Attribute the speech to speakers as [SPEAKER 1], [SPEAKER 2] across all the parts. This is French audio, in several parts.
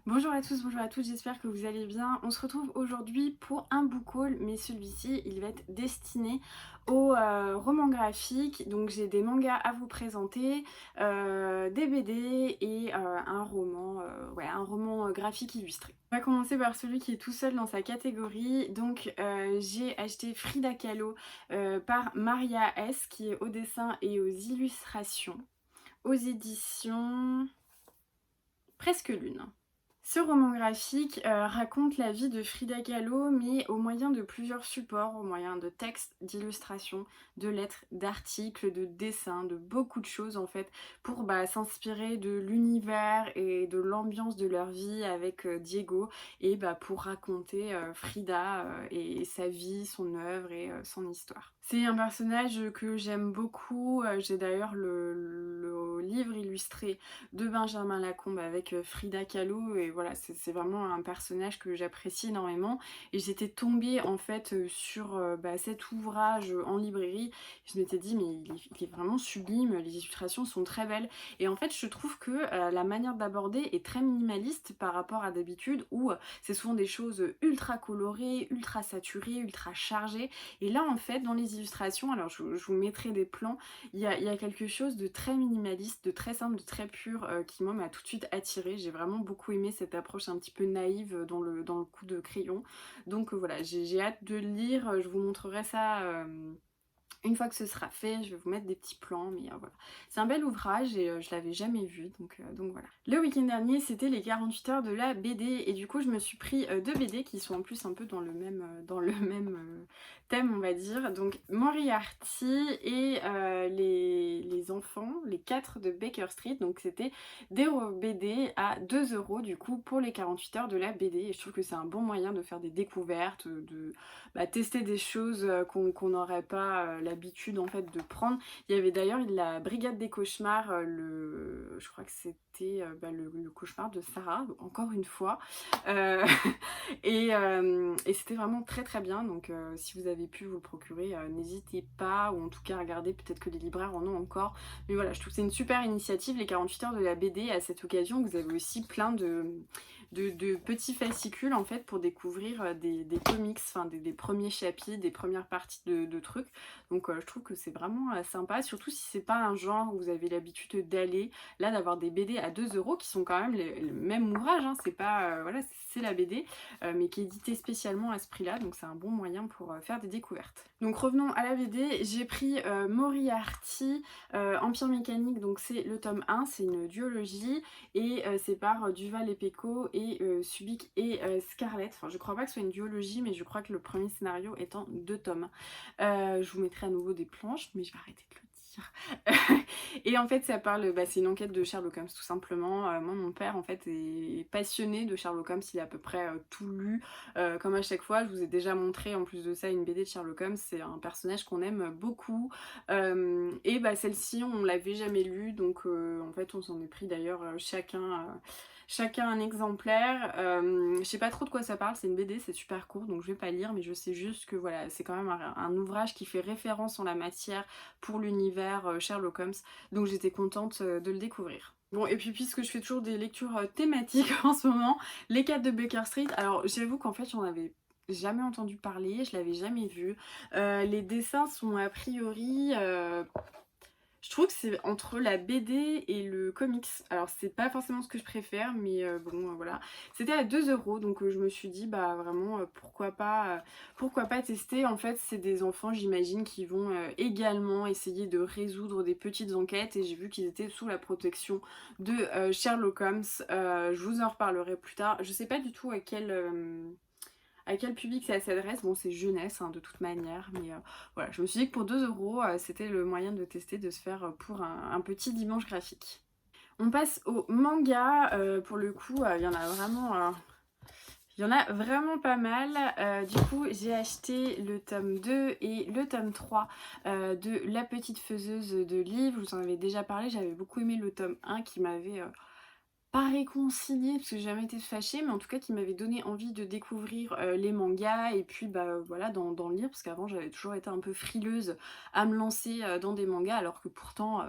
[SPEAKER 1] Bonjour à tous, bonjour à toutes, j'espère que vous allez bien. On se retrouve aujourd'hui pour un book haul, mais celui-ci, il va être destiné aux romans graphiques. Donc j'ai des mangas à vous présenter, des BD et un roman graphique illustré. On va commencer par celui qui est tout seul dans sa catégorie. Donc j'ai acheté Frida Kahlo par Maria S, qui est au dessin et aux illustrations, aux éditions Presque Lune. Ce roman graphique raconte la vie de Frida Kahlo, mais au moyen de plusieurs supports, au moyen de textes, d'illustrations, de lettres, d'articles, de dessins, de beaucoup de choses en fait, pour s'inspirer de l'univers et de l'ambiance de leur vie avec Diego, et pour raconter Frida et sa vie, son œuvre et son histoire. C'est un personnage que j'aime beaucoup, j'ai d'ailleurs le livre illustré de Benjamin Lacombe avec Frida Kahlo, et voilà, c'est vraiment un personnage que j'apprécie énormément, et j'étais tombée en fait sur cet ouvrage en librairie. Je m'étais dit mais il est vraiment sublime, les illustrations sont très belles, et en fait je trouve que la manière d'aborder est très minimaliste par rapport à d'habitude où c'est souvent des choses ultra colorées, ultra saturées, ultra chargées, et là en fait dans les illustrations, alors je vous mettrai des plans, il y a quelque chose de très minimaliste, de très simple, de très pur, qui moi m'a tout de suite attirée. J'ai vraiment beaucoup aimé cette approche un petit peu naïve dans le coup de crayon. Donc voilà, j'ai hâte de le lire, je vous montrerai ça une fois que ce sera fait. Je vais vous mettre des petits plans, mais voilà. C'est un bel ouvrage et je l'avais jamais vu, donc voilà. Le week-end dernier, c'était les 48 heures de la BD, et du coup, je me suis pris deux BD qui sont en plus un peu dans le même, thème, on va dire. Donc, Moriarty et les enfants, les 4 de Baker Street. Donc, c'était des BD à 2 € du coup pour les 48 heures de la BD. Et je trouve que c'est un bon moyen de faire des découvertes, de tester des choses qu'on n'aurait pas l'habitude en fait de prendre. Il y avait d'ailleurs la Brigade des cauchemars, je crois que c'était le cauchemar de Sarah, encore une fois. Euh, et c'était vraiment très très bien, donc si vous avez pu vous le procurer, n'hésitez pas, ou en tout cas regardez, peut-être que les libraires en ont encore. Mais voilà, je trouve que c'est une super initiative, les 48 heures de la BD. À cette occasion, vous avez aussi plein de petits fascicules en fait pour découvrir des comics, enfin des premiers chapitres, des premières parties de trucs. Donc je trouve que c'est vraiment sympa, surtout si c'est pas un genre où vous avez l'habitude d'aller, là d'avoir des BD à 2 € qui sont quand même le même ouvrage, hein, c'est pas, voilà, c'est la BD, mais qui est édité spécialement à ce prix-là, donc c'est un bon moyen pour faire des découvertes. Donc revenons à la BD, j'ai pris Moriarty, Empire Mécanique, donc c'est le tome 1, c'est une duologie, et c'est par Duval et Pecot et Subic et Scarlett. Enfin, je crois pas que ce soit une duologie, mais je crois que le premier scénario est en 2 tomes. Je vous mettrai à nouveau des planches, mais je vais arrêter de le dire. Et en fait, ça parle, c'est une enquête de Sherlock Holmes, tout simplement. Moi, mon père, en fait, est passionné de Sherlock Holmes. Il a à peu près tout lu. Comme à chaque fois, je vous ai déjà montré, en plus de ça, une BD de Sherlock Holmes. C'est un personnage qu'on aime beaucoup. Et celle-ci, on l'avait jamais lue, donc en fait, on s'en est pris d'ailleurs chacun un exemplaire. Je sais pas trop de quoi ça parle, c'est une BD, c'est super court, donc je vais pas lire, mais je sais juste que voilà, c'est quand même un ouvrage qui fait référence en la matière pour l'univers Sherlock Holmes, donc j'étais contente de le découvrir. Bon, et puis puisque je fais toujours des lectures thématiques en ce moment, les 4 de Baker Street, alors j'avoue qu'en fait j'en avais jamais entendu parler, je l'avais jamais vu. Les dessins sont a priori je trouve que c'est entre la BD et le comics. Alors c'est pas forcément ce que je préfère, mais voilà. C'était à 2 €, donc je me suis dit vraiment pourquoi pas tester. En fait c'est des enfants, j'imagine, qui vont également essayer de résoudre des petites enquêtes, et j'ai vu qu'ils étaient sous la protection de Sherlock Holmes. Je vous en reparlerai plus tard. Je sais pas du tout à quel public ça s'adresse. Bon, c'est jeunesse hein, de toute manière, mais voilà, je me suis dit que pour 2 € c'était le moyen de tester, de se faire pour un petit dimanche graphique. On passe au manga. Pour le coup, il y en a vraiment pas mal. Du coup, j'ai acheté le tome 2 et le tome 3 de La Petite Faiseuse de livres. Je vous en avais déjà parlé, j'avais beaucoup aimé le tome 1 qui m'avait pas réconcilié parce que j'ai jamais été fâchée, mais en tout cas qui m'avait donné envie de découvrir les mangas, et puis voilà, dans le lire, parce qu'avant j'avais toujours été un peu frileuse à me lancer dans des mangas, alors que pourtant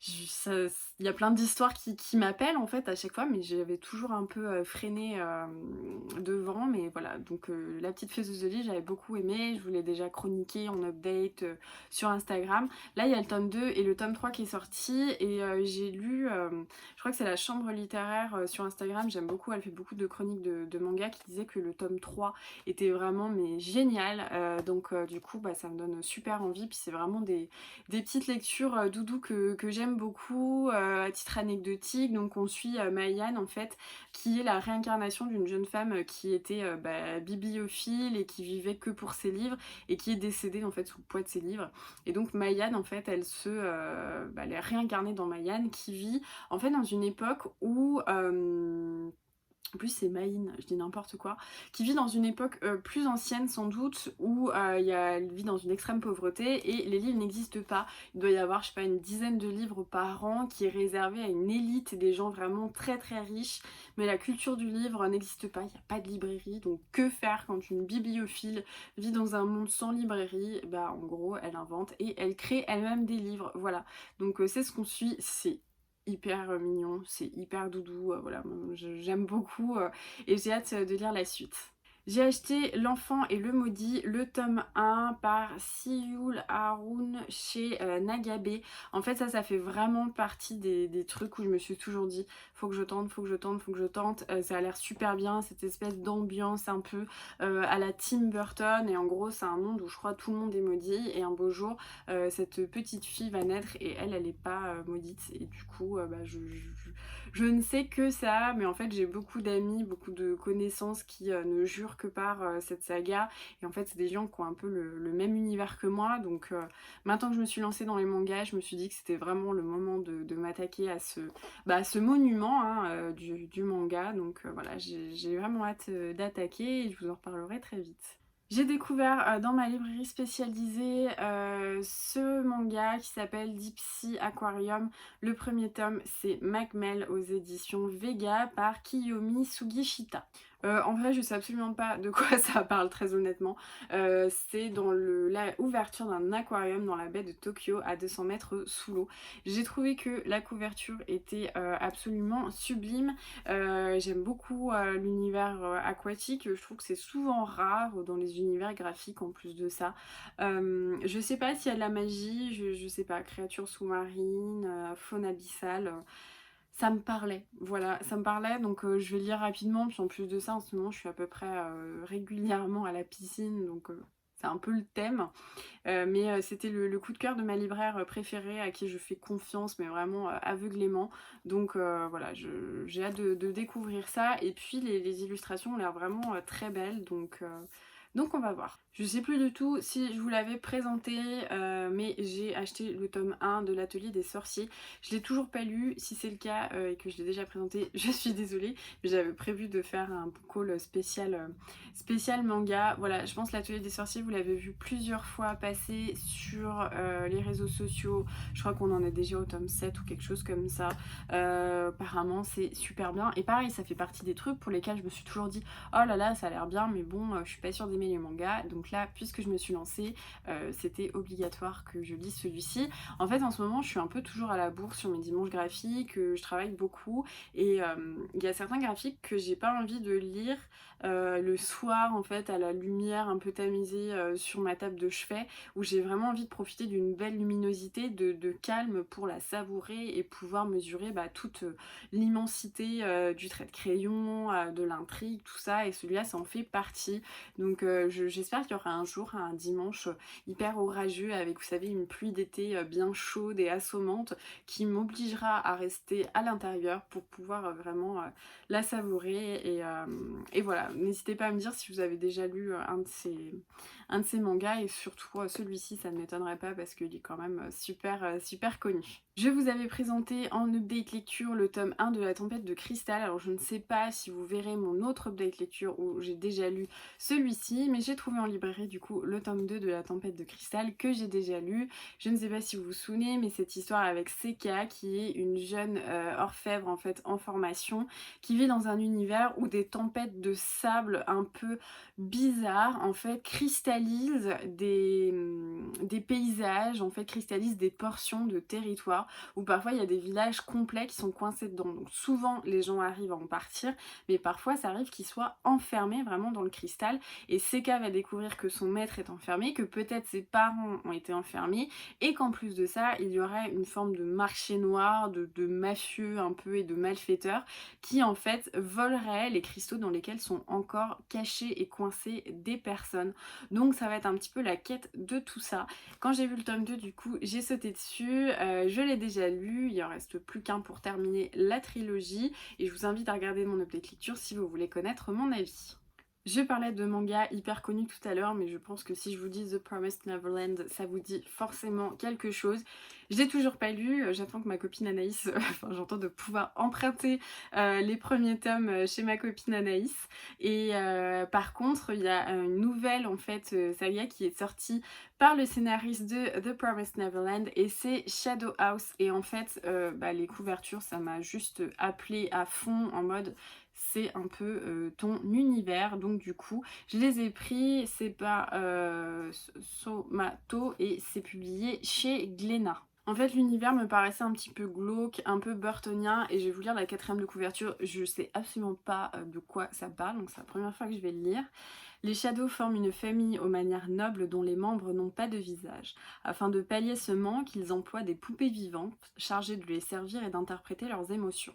[SPEAKER 1] il y a plein d'histoires qui m'appellent en fait à chaque fois, mais j'avais toujours un peu freiné devant. Mais voilà, donc La Petite Fée Zozolie, j'avais beaucoup aimé. Je voulais déjà chroniquer en update sur Instagram. Là, il y a le tome 2 et le tome 3 qui est sorti. Et j'ai lu, je crois que c'est la Chambre littéraire sur Instagram. J'aime beaucoup, elle fait beaucoup de chroniques de manga qui disait que le tome 3 était vraiment mais génial. Du coup, bah, ça me donne super envie. Puis c'est vraiment des petites lectures doudou que j'aime beaucoup à titre anecdotique. Donc on suit Maïane en fait, qui est la réincarnation d'une jeune femme qui était bibliophile et qui vivait que pour ses livres et qui est décédée en fait sous le poids de ses livres. Et donc Maïane en fait elle est réincarnée dans Maïane qui vit en fait dans une époque où en plus c'est Maïne, je dis n'importe quoi, qui vit dans une époque plus ancienne sans doute, où elle vit dans une extrême pauvreté et les livres n'existent pas. Il doit y avoir, je sais pas, une dizaine de livres par an qui est réservé à une élite des gens vraiment très très riches, mais la culture du livre n'existe pas, il n'y a pas de librairie, donc que faire quand une bibliophile vit dans un monde sans librairie? Bah en gros elle invente et elle crée elle-même des livres, voilà. Donc c'est ce qu'on suit, c'est hyper mignon, c'est hyper doudou, voilà, j'aime beaucoup et j'ai hâte de lire la suite. J'ai acheté L'Enfant et le Maudit, le tome 1 par Siyul Haroun chez Nagabe. En fait ça fait vraiment partie des trucs où je me suis toujours dit faut que je tente, faut que je tente, faut que je tente. Ça a l'air super bien, cette espèce d'ambiance un peu à la Tim Burton, et en gros c'est un monde où je crois tout le monde est maudit et un beau jour cette petite fille va naître et elle est pas maudite, et du coup je ne sais que ça, mais en fait j'ai beaucoup d'amis, beaucoup de connaissances qui ne jurent que par cette saga, et en fait c'est des gens qui ont un peu le même univers que moi, donc maintenant que je me suis lancée dans les mangas, je me suis dit que c'était vraiment le moment de m'attaquer à ce monument hein, du manga, donc voilà, j'ai vraiment hâte d'attaquer et je vous en reparlerai très vite. J'ai découvert dans ma librairie spécialisée ce manga qui s'appelle Deep Sea Aquarium. Le premier tome, c'est Macmel aux éditions Vega par Kiyomi Sugishita. En vrai, je sais absolument pas de quoi ça parle, très honnêtement. C'est dans la ouverture d'un aquarium dans la baie de Tokyo à 200 mètres sous l'eau. J'ai trouvé que la couverture était absolument sublime. J'aime beaucoup l'univers aquatique. Je trouve que c'est souvent rare dans les univers graphiques en plus de ça. Je sais pas s'il y a de la magie, je sais pas, créatures sous-marines, faune abyssale. Ça me parlait, voilà, ça me parlait, donc je vais lire rapidement, puis en plus de ça, en ce moment, je suis à peu près régulièrement à la piscine, donc c'est un peu le thème. Mais c'était le coup de cœur de ma libraire préférée, à qui je fais confiance, mais vraiment aveuglément. Donc voilà, j'ai hâte de découvrir ça. Et puis les illustrations ont l'air vraiment très belles, donc on va voir. Je sais plus du tout si je vous l'avais présenté, mais j'ai acheté le tome 1 de l'Atelier des Sorciers. Je l'ai toujours pas lu. Si c'est le cas et que je l'ai déjà présenté, je suis désolée, mais j'avais prévu de faire un book haul spécial manga. Voilà, je pense que l'Atelier des Sorciers, vous l'avez vu plusieurs fois passer sur les réseaux sociaux. Je crois qu'on en est déjà au tome 7 ou quelque chose comme ça. Apparemment c'est super bien, et pareil ça fait partie des trucs pour lesquels je me suis toujours dit oh là là ça a l'air bien, mais bon je suis pas sûre d'aimer les mangas. Donc là, puisque je me suis lancée, c'était obligatoire que je lise celui-ci. En fait en ce moment je suis un peu toujours à la bourre sur mes dimanches graphiques, je travaille beaucoup, et il y a certains graphiques que j'ai pas envie de lire le soir en fait, à la lumière un peu tamisée sur ma table de chevet, où j'ai vraiment envie de profiter d'une belle luminosité, de calme pour la savourer et pouvoir mesurer toute l'immensité du trait de crayon, de l'intrigue, tout ça, et celui-là ça en fait partie. Donc j'espère qu'il y aura un jour, un dimanche hyper orageux avec, vous savez, une pluie d'été bien chaude et assommante, qui m'obligera à rester à l'intérieur pour pouvoir vraiment la savourer, et voilà. N'hésitez pas à me dire si vous avez déjà lu un de ces mangas, et surtout celui-ci, ça ne m'étonnerait pas parce qu'il est quand même super connu. Je vous avais présenté en update lecture le tome 1 de La Tempête de Cristal. Alors je ne sais pas si vous verrez mon autre update lecture où j'ai déjà lu celui-ci, mais j'ai trouvé en librairie du coup le tome 2 de La Tempête de Cristal que j'ai déjà lu. Je ne sais pas si vous vous souvenez, mais cette histoire avec Seka, qui est une jeune orfèvre en fait en formation, qui vit dans un univers où des tempêtes de sable un peu bizarres en fait cristallisent des paysages, en fait cristallisent des portions de territoire l'intérieur, où parfois il y a des villages complets qui sont coincés dedans. Donc souvent les gens arrivent à en partir, mais parfois ça arrive qu'ils soient enfermés vraiment dans le cristal, et Seka va découvrir que son maître est enfermé, que peut-être ses parents ont été enfermés, et qu'en plus de ça, il y aurait une forme de marché noir, de mafieux un peu et de malfaiteurs, qui en fait voleraient les cristaux dans lesquels sont encore cachés et coincés des personnes. Donc ça va être un petit peu la quête de tout ça. Quand j'ai vu le tome 2, du coup, j'ai sauté dessus, je l'ai déjà lu, il en reste plus qu'un pour terminer la trilogie, et je vous invite à regarder mon update lecture si vous voulez connaître mon avis. Je parlais de manga hyper connu tout à l'heure, mais je pense que si je vous dis The Promised Neverland, ça vous dit forcément quelque chose. Je l'ai toujours pas lu, j'attends que ma copine Anaïs, enfin j'entends de pouvoir emprunter les premiers tomes chez ma copine Anaïs. Et par contre, il y a une nouvelle en fait saga qui est sortie par le scénariste de The Promised Neverland, et c'est Shadow House. Et en fait, les couvertures, ça m'a juste appelé à fond en mode c'est un peu ton univers. Donc du coup je les ai pris, c'est par Somato et c'est publié chez Glénat. En fait l'univers me paraissait un petit peu glauque, un peu burtonien, et je vais vous lire la 4e de couverture. Je sais absolument pas de quoi ça parle, donc c'est la première fois que je vais le lire. Les Shadows forment une famille aux manières nobles dont les membres n'ont pas de visage. Afin de pallier ce manque, ils emploient des poupées vivantes chargées de les servir et d'interpréter leurs émotions.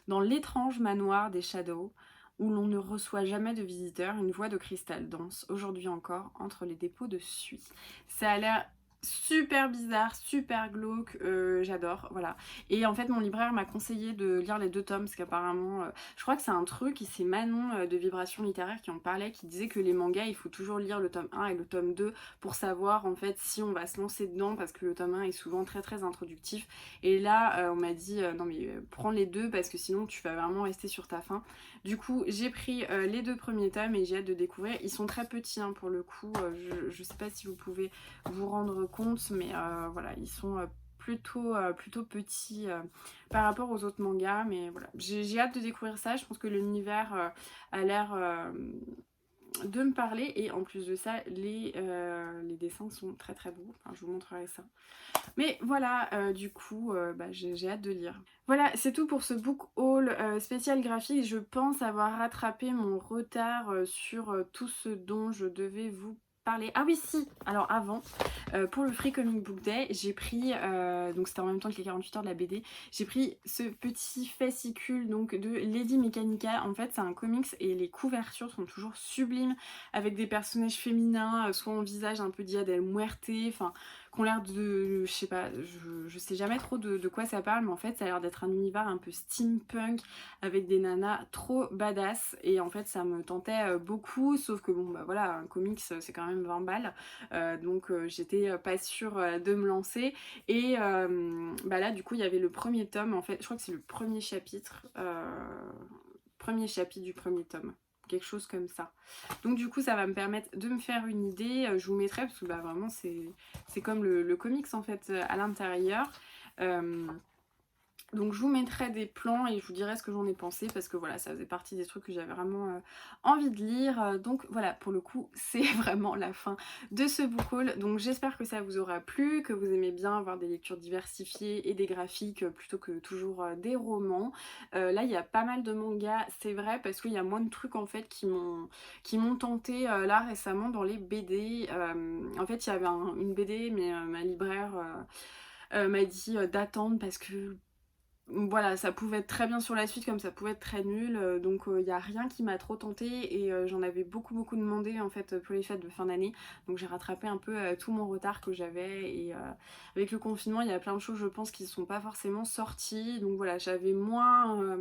[SPEAKER 1] Dans l'étrange manoir des Shadows, où l'on ne reçoit jamais de visiteurs, une voix de cristal danse, aujourd'hui encore, entre les dépôts de suie. Ça a l'air super bizarre, super glauque, j'adore, voilà. Et en fait mon libraire m'a conseillé de lire les 2 tomes, parce qu'apparemment, je crois que c'est un truc, et c'est Manon de Vibrations Littéraires qui en parlait, qui disait que les mangas, il faut toujours lire le tome 1 et le tome 2 pour savoir en fait si on va se lancer dedans, parce que le tome 1 est souvent très très introductif. Et là on m'a dit non mais prends les 2 parce que sinon tu vas vraiment rester sur ta faim. Du coup j'ai pris les 2 premiers tomes et j'ai hâte de découvrir. Ils sont très petits hein, pour le coup, je sais pas si vous pouvez vous rendre compte, mais voilà, ils sont plutôt petits par rapport aux autres mangas, mais voilà, j'ai hâte de découvrir ça. Je pense que l'univers a l'air de me parler, et en plus de ça les dessins sont très très beaux, enfin, je vous montrerai ça. Mais voilà, du coup, j'ai hâte de lire. Voilà, c'est tout pour ce book haul spécial graphique. Je pense avoir rattrapé mon retard sur tout ce dont je devais vous parler. Ah oui, si. Alors avant, pour le Free Comic Book Day, j'ai pris, donc c'était en même temps que les 48 heures de la BD, j'ai pris ce petit fascicule donc de Lady Mechanica. En fait c'est un comics et les couvertures sont toujours sublimes, avec des personnages féminins, soit en visage un peu Dia del Muerte, enfin qui ont l'air de, je sais pas, je sais jamais trop de quoi ça parle, mais en fait ça a l'air d'être un univers un peu steampunk avec des nanas trop badass, et en fait ça me tentait beaucoup, sauf que bon bah voilà, un comics c'est quand même 20 balles, donc j'étais pas sûre de me lancer. Et là du coup il y avait le premier tome, en fait je crois que c'est le premier chapitre du premier tome, quelque chose comme ça. Donc du coup ça va me permettre de me faire une idée, je vous mettrai parce que bah vraiment c'est comme le comics en fait à l'intérieur. Donc je vous mettrai des plans et je vous dirai ce que j'en ai pensé, parce que voilà, ça faisait partie des trucs que j'avais vraiment envie de lire. Donc voilà, pour le coup c'est vraiment la fin de ce book haul. Donc j'espère que ça vous aura plu, que vous aimez bien avoir des lectures diversifiées et des graphiques plutôt que toujours des romans. Là il y a pas mal de mangas, c'est vrai, parce qu'il y a moins de trucs en fait qui m'ont tenté là récemment dans les BD. En fait il y avait une BD, mais ma libraire m'a dit d'attendre parce que voilà, ça pouvait être très bien sur la suite comme ça pouvait être très nul, donc il n'y a rien qui m'a trop tenté, et j'en avais beaucoup demandé en fait pour les fêtes de fin d'année, donc j'ai rattrapé un peu tout mon retard que j'avais. Et avec le confinement il y a plein de choses je pense qui ne sont pas forcément sorties, donc voilà, j'avais moins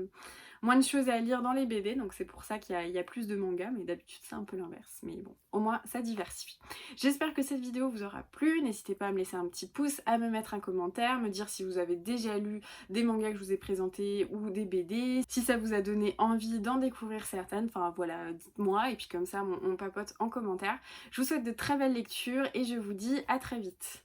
[SPEAKER 1] de choses à lire dans les BD, donc c'est pour ça qu'il y a plus de mangas, mais d'habitude c'est un peu l'inverse, mais bon, au moins ça diversifie. J'espère que cette vidéo vous aura plu, n'hésitez pas à me laisser un petit pouce, à me mettre un commentaire, me dire si vous avez déjà lu des mangas que je vous ai présentés ou des BD, si ça vous a donné envie d'en découvrir certaines, enfin voilà, dites-moi, et puis comme ça on papote en commentaire. Je vous souhaite de très belles lectures et je vous dis à très vite.